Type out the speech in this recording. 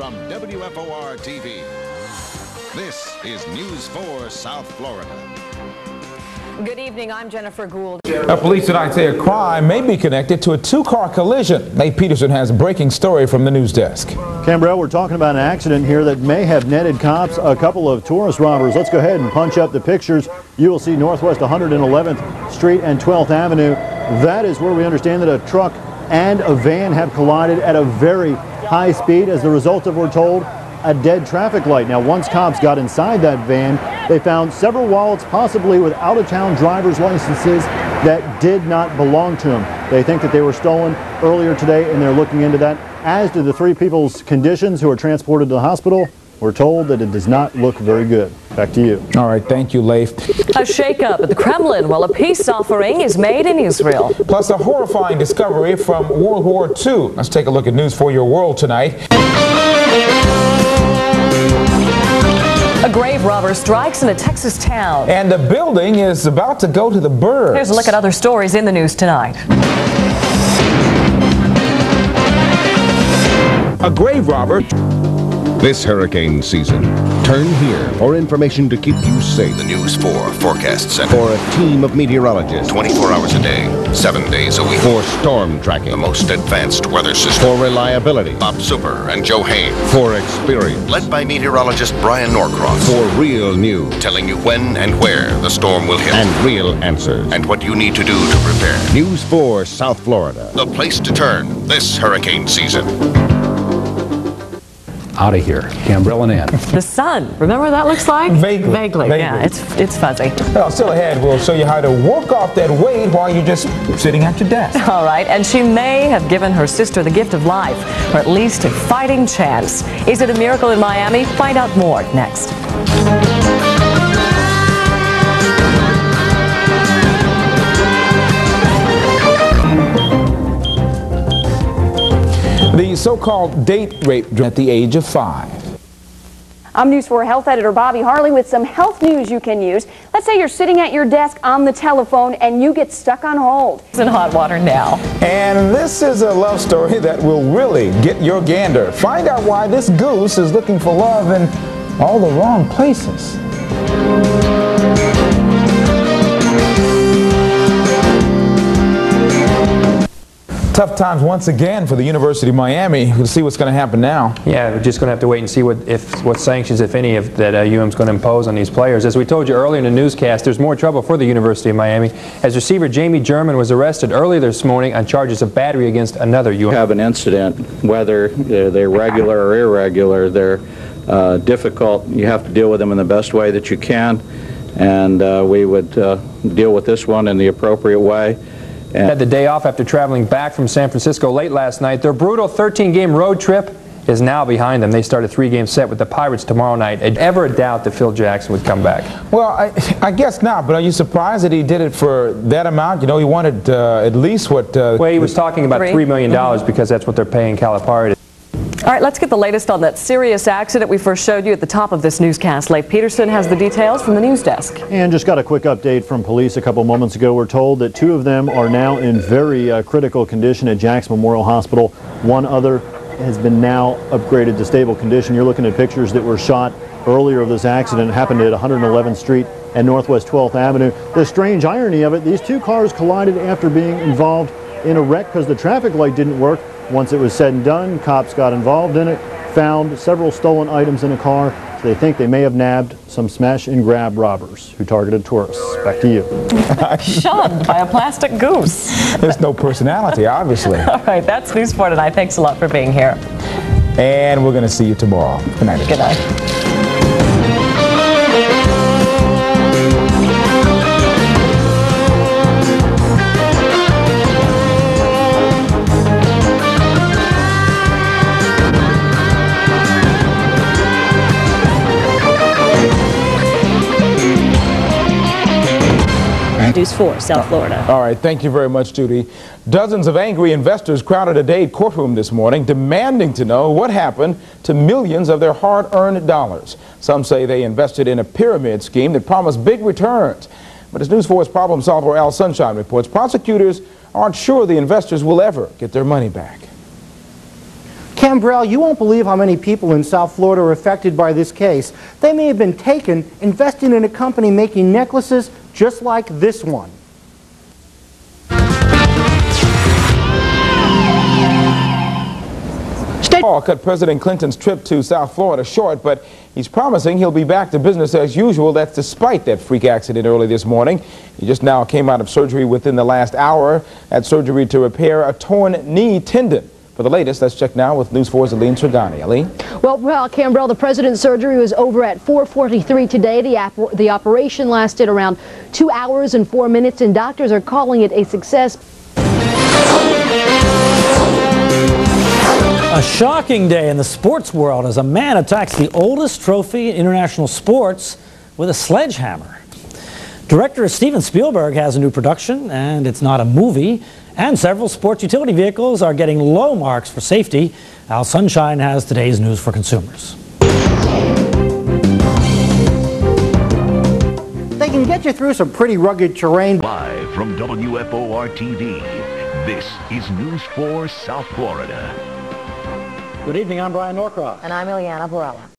from WFOR TV. This is News 4 South Florida. Good evening, I'm Jennifer Gould. Police tonight say a crime may be connected to a two-car collision. Nate Peterson has a breaking story from the news desk. Khambrell, we're talking about an accident here that may have netted cops a couple of tourist robbers. Let's go ahead and punch up the pictures. You will see Northwest 111th Street and 12th Avenue. That is where we understand that a truck and a van have collided at a very high speed as the result of, we're told, a dead traffic light. Now, once cops got inside that van, they found several wallets, possibly with out-of-town driver's licenses that did not belong to them. They think that they were stolen earlier today, and they're looking into that. As to the three people's conditions who are transported to the hospital, we're told that it does not look very good. Back to you. All right, thank you, Leif. A shakeup at the Kremlin while a peace offering is made in Israel. Plus a horrifying discovery from World War II. Let's take a look at News for Your World tonight. A grave robber strikes in a Texas town. And the building is about to go to the birds. Here's a look at other stories in the news tonight. A grave robber. This hurricane season, turn here for information to keep you safe. The News 4 Forecast Center. For a team of meteorologists. 24 hours a day, 7 days a week. For storm tracking. The most advanced weather system. For reliability. Bob Super and Joe Hain. For experience. Led by meteorologist Bryan Norcross. For real news. Telling you when and where the storm will hit. And real answers. And what you need to do to prepare. News 4 South Florida. The place to turn this hurricane season. Out of here. Khambrell and Ann. The sun. Remember what that looks like? Vaguely. Yeah, it's fuzzy. Well, still ahead, we'll show you how to work off that weight while you're just sitting at your desk. All right, and she may have given her sister the gift of life, or at least a fighting chance. Is it a miracle in Miami? Find out more next. The so-called date rape at the age of 5. I'm News 4 Health Editor Bobby Harley with some health news you can use. Let's say you're sitting at your desk on the telephone and you get stuck on hold. It's in hot water now. And this is a love story that will really get your gander. Find out why this goose is looking for love in all the wrong places. Tough times once again for the University of Miami. We'll see what's going to happen now. Yeah, we're just going to have to wait and see what sanctions, if any, that UM's going to impose on these players. As we told you earlier in the newscast, there's more trouble for the University of Miami as receiver Jamie German was arrested earlier this morning on charges of battery against another UM. Have an incident, whether they're regular or irregular, they're difficult. You have to deal with them in the best way that you can, and we would deal with this one in the appropriate way. Had the day off after traveling back from San Francisco late last night. Their brutal 13-game road trip is now behind them. They start a 3-game set with the Pirates tomorrow night. Ever a doubt that Phil Jackson would come back? Well, I guess not, but are you surprised that he did it for that amount? You know, he wanted at least what... well, he was talking about $3 million because that's what they're paying Calipari. All right, let's get the latest on that serious accident we first showed you at the top of this newscast. Leif Peterson has the details from the news desk. And just got a quick update from police a couple moments ago. We're told that 2 of them are now in very critical condition at Jackson Memorial Hospital. 1 other has been now upgraded to stable condition. You're looking at pictures that were shot earlier of this accident. It happened at 111th Street and Northwest 12th Avenue. The strange irony of it, these 2 cars collided after being involved in a wreck because the traffic light didn't work. Once it was said and done, cops got involved in it, found several stolen items in a car. So they think they may have nabbed some smash and grab robbers who targeted tourists. Back to you. Shunned by a plastic goose. There's no personality, obviously. All right, that's News 4 tonight. Thanks a lot for being here. And we're going to see you tomorrow. Good night. Good night. News 4 South Florida. All right, thank you very much, Judy. Dozens of angry investors crowded a Dade courtroom this morning demanding to know what happened to millions of their hard-earned dollars. Some say they invested in a pyramid scheme that promised big returns. But as News 4's problem solver Al Sunshine reports, prosecutors aren't sure the investors will ever get their money back. Khambrell, you won't believe how many people in South Florida are affected by this case. They may have been taken investing in a company making necklaces just like this one. Paul cut President Clinton's trip to South Florida short, but he's promising he'll be back to business as usual. That's despite that freak accident early this morning. He just now came out of surgery within the last hour. Had surgery to repair a torn knee tendon. For the latest, let's check now with News 4's Ileana Trigani. Ileana? Well, Khambrell, the president's surgery was over at 4:43 today. The operation lasted around 2 hours and 4 minutes, and doctors are calling it a success. A shocking day in the sports world as a man attacks the oldest trophy in international sports with a sledgehammer. Director Steven Spielberg has a new production, and it's not a movie. And several sports utility vehicles are getting low marks for safety. Al Sunshine has today's news for consumers. They can get you through some pretty rugged terrain. Live from WFOR TV, this is News 4 South Florida. Good evening, I'm Bryan Norcross. And I'm Ileana Varela.